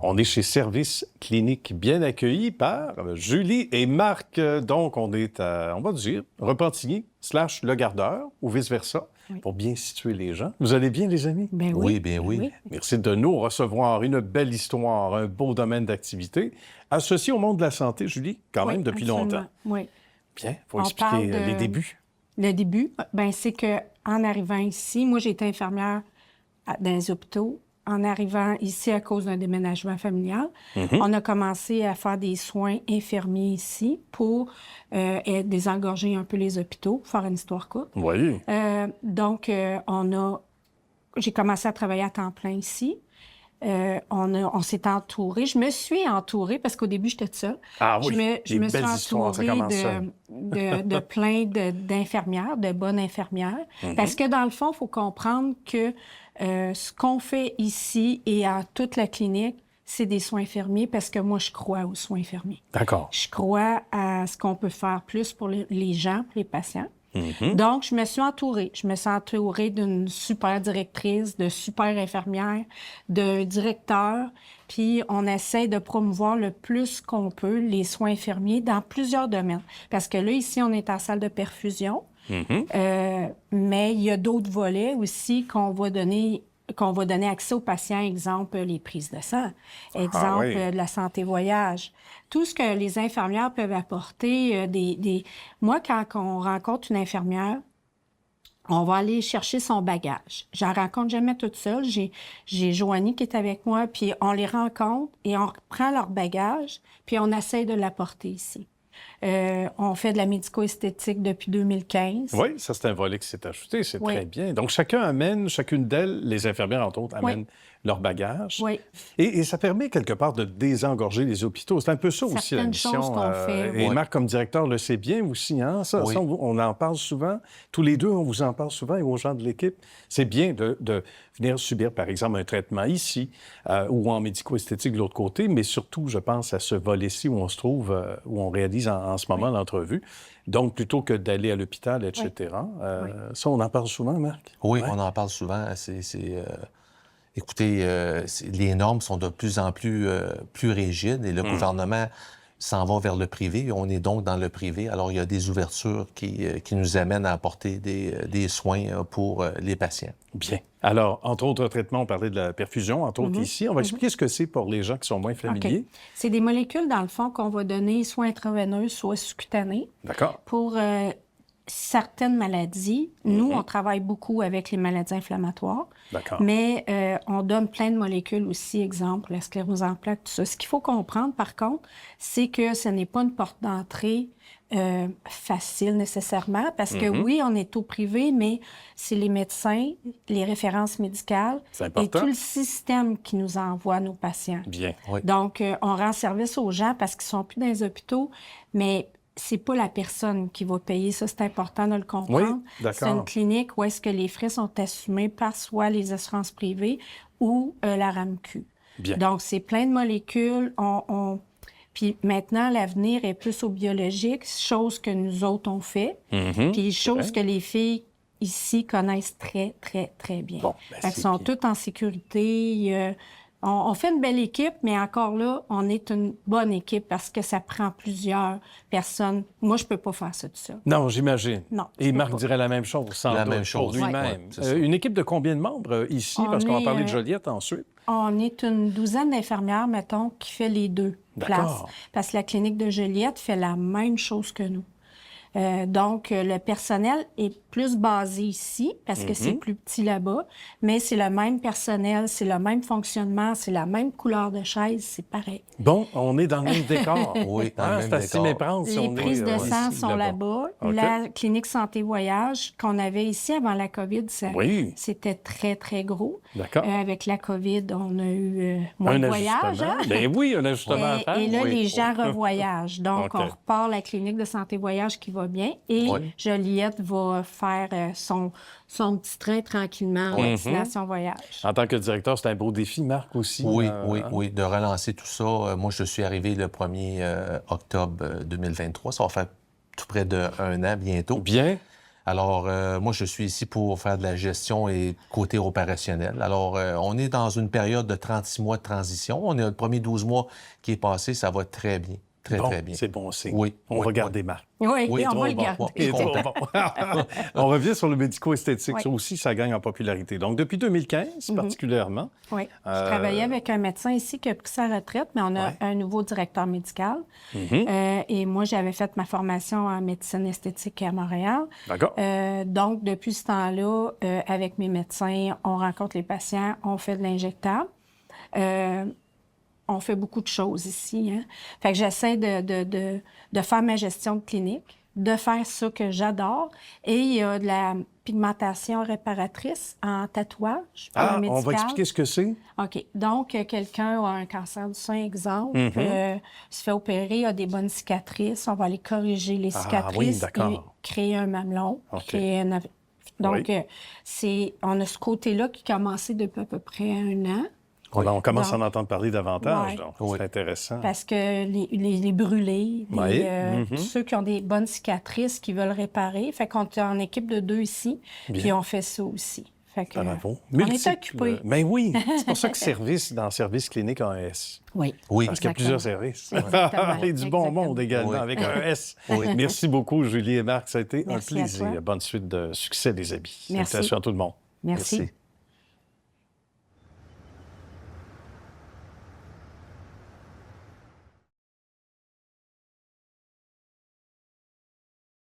On est chez Service Clinique, bien accueilli par Julie et Marc. Donc, on est à, on va dire, Repentigny / Le Gardeur, ou vice-versa, pour bien situer les gens. Vous allez bien, les amis? Ben Oui, oui. bien oui. Merci de nous recevoir une belle histoire, un beau domaine d'activité, associé au monde de la santé, Julie, quand même, depuis absolument. longtemps. Oui. Bien, il faut On expliquer parle de- les débuts. Le début, ben, c'est qu'en arrivant ici, moi, j'ai été infirmière dans les hôpitaux. En arrivant ici à cause d'un déménagement familial, on a commencé à faire des soins infirmiers ici pour désengorger un peu les hôpitaux, faire une histoire courte. Oui. Donc, j'ai commencé à travailler à temps plein ici. On s'est entouré. Je me suis entourée parce qu'au début, j'étais toute seule. Ah oui, Je des me suis belles histoires, ça entourée commence seul. de plein d'infirmières, de bonnes infirmières. Parce que dans le fond, il faut comprendre que ce qu'on fait ici et à toute la clinique, c'est des soins infirmiers parce que moi, je crois aux soins infirmiers. D'accord. Je crois à ce qu'on peut faire plus pour les gens, pour les patients. Donc, je me suis entourée. Je me suis entourée d'une super directrice, de super infirmières, d'un directeur. Puis, on essaie de promouvoir le plus qu'on peut les soins infirmiers dans plusieurs domaines. Parce que là, ici, on est en salle de perfusion. Mais il y a d'autres volets aussi qu'on va donner accès aux patients, exemple, les prises de sang, exemple, oui. de la santé voyage. Tout ce que les infirmières peuvent apporter, Moi, quand on rencontre une infirmière, on va aller chercher son bagage. Je la rencontre jamais toute seule. J'ai Joanie qui est avec moi, puis on les rencontre et on prend leur bagage, puis on essaie de l'apporter ici. On fait de la médico-esthétique depuis 2015. Oui, ça, c'est un volet qui s'est ajouté. C'est Oui. très bien. Donc, chacune d'elles, les infirmières, entre autres, amènent leur bagage. Oui. Et ça permet, quelque part, de désengorger les hôpitaux. C'est un peu ça aussi, la Certaines mission. choses qu'on fait, Et oui. Marc, comme directeur, le sait bien aussi. Hein? Ça, Oui. on en parle souvent. Tous les deux, on vous en parle souvent, et aux gens de l'équipe. C'est bien de venir subir, par exemple, un traitement ici ou en médico-esthétique de l'autre côté, mais surtout, je pense à ce volet-ci où on se trouve, où on réalise en ce moment l'entrevue. Donc, plutôt que d'aller à l'hôpital, etc. Ça, on en parle souvent, Marc? Oui, Ouais. on en parle souvent. Écoutez, les normes sont de plus en plus rigides et le gouvernement s'en va vers le privé. On est donc dans le privé. Alors, il y a des ouvertures qui nous amènent à apporter des soins pour les patients. Bien. Alors, entre autres traitements, on parlait de la perfusion, entre autres ici. On va expliquer ce que c'est pour les gens qui sont moins familiers. OK. C'est des molécules, dans le fond, qu'on va donner soit intraveineuses, soit sous-cutanées. D'accord. Pour certaines maladies, nous, on travaille beaucoup avec les maladies inflammatoires. D'accord. Mais on donne plein de molécules aussi, exemple, la sclérose en plaques, tout ça. Ce qu'il faut comprendre, par contre, c'est que ce n'est pas une porte d'entrée facile nécessairement, parce que oui, on est au privé, mais c'est les médecins, les références médicales C'est et important. tout le système qui nous envoie nos patients. Bien. Oui. Donc, on rend service aux gens parce qu'ils sont plus dans les hôpitaux, mais c'est pas la personne qui va payer. Ça, c'est important de le comprendre. Oui, d'accord. C'est une clinique où est-ce que les frais sont assumés par soit les assurances privées ou la RAMQ. Bien. Donc, c'est plein de molécules. Puis maintenant, l'avenir est plus au biologique, chose que nous autres, on fait. Puis chose que les filles ici connaissent très, très, très bien. Bon, ben, Fait qu'elles c'est sont bien. toutes en sécurité. On fait une belle équipe, mais encore là, on est une bonne équipe parce que ça prend plusieurs personnes. Moi, je peux pas faire ça tout seul. Non, j'imagine. Non, je Et peux Marc pas. dirait la même chose, sans La doute, même chose, pour lui-même. ouais, c'est ça. Une équipe de combien de membres ici? On Parce qu'on va est, parler de Joliette ensuite. On est une douzaine d'infirmières, mettons, qui fait les deux places. D'accord. Parce que la clinique de Joliette fait la même chose que nous. Donc, le personnel est plus basé ici parce que c'est plus petit là-bas, mais c'est le même personnel, c'est le même fonctionnement, c'est la même couleur de chaise, c'est pareil. Bon, on est dans le même décor. Oui, dans le même C'est à s'y décor. méprendre si Les on prises est de ici, sang sont là-bas. OK. La clinique santé voyage qu'on avait ici avant la COVID, Oui. c'était très, très gros. D'accord. Avec la COVID, on a eu moins Un de voyages. ajustement. Hein? Ben oui, un ajustement à faire. Et là, Oui. les gens revoyagent. Donc, OK. on repart la clinique de santé voyage qui va bien. Et Joliette va faire son petit train tranquillement en destination voyage. En tant que directeur, c'est un beau défi, Marc, aussi. Oui, hein? oui, de relancer tout ça. Moi, je suis arrivé le 1er octobre 2023. Ça va faire tout près d'1 an bientôt. Bien. Alors, moi, je suis ici pour faire de la gestion et côté opérationnel. Alors, on est dans une période de 36 mois de transition. On a le premier 12 mois qui est passé, ça va très bien. Très bien. C'est bon signe. Oui. On va garder Marc. Oui, Oui, on trop va le bon. garder. Je suis Trop content. bon. On revient sur le médico-esthétique. Oui. Ça aussi, ça gagne en popularité. Donc, depuis 2015, particulièrement. Oui. Je travaillais avec un médecin ici qui a pris sa retraite, mais on a un nouveau directeur médical. Et moi, j'avais fait ma formation en médecine esthétique à Montréal. D'accord. Donc, depuis ce temps-là, avec mes médecins, on rencontre les patients, on fait de l'injectable. On fait beaucoup de choses ici. Hein? Fait que j'essaie de faire ma gestion de clinique, de faire ça que j'adore. Et il y a de la pigmentation réparatrice en tatouage pour le médical. On va expliquer ce que c'est. OK. Donc, quelqu'un a un cancer du sein, exemple, se fait opérer, a des bonnes cicatrices. On va aller corriger les cicatrices et créer un mamelon. OK. Donc, on a ce côté-là qui a commencé depuis à peu près 1 an. On commence à en entendre parler davantage. Ouais. Donc, c'est intéressant. Parce que les brûlés, tous ceux qui ont des bonnes cicatrices, qui veulent réparer, fait qu'on est en équipe de 2 ici, puis on fait ça aussi. Fait que, Bravo. on est occupés. Mais oui, c'est pour ça que dans service clinique en S. Oui. Parce qu'il y a plusieurs services. Exactement. Et du bon monde également, avec un S. Merci beaucoup, Julie et Marc. Ça a été un Merci à plaisir. toi. Bonne suite de succès, les amis. Merci. Salutations à tout le monde. Merci.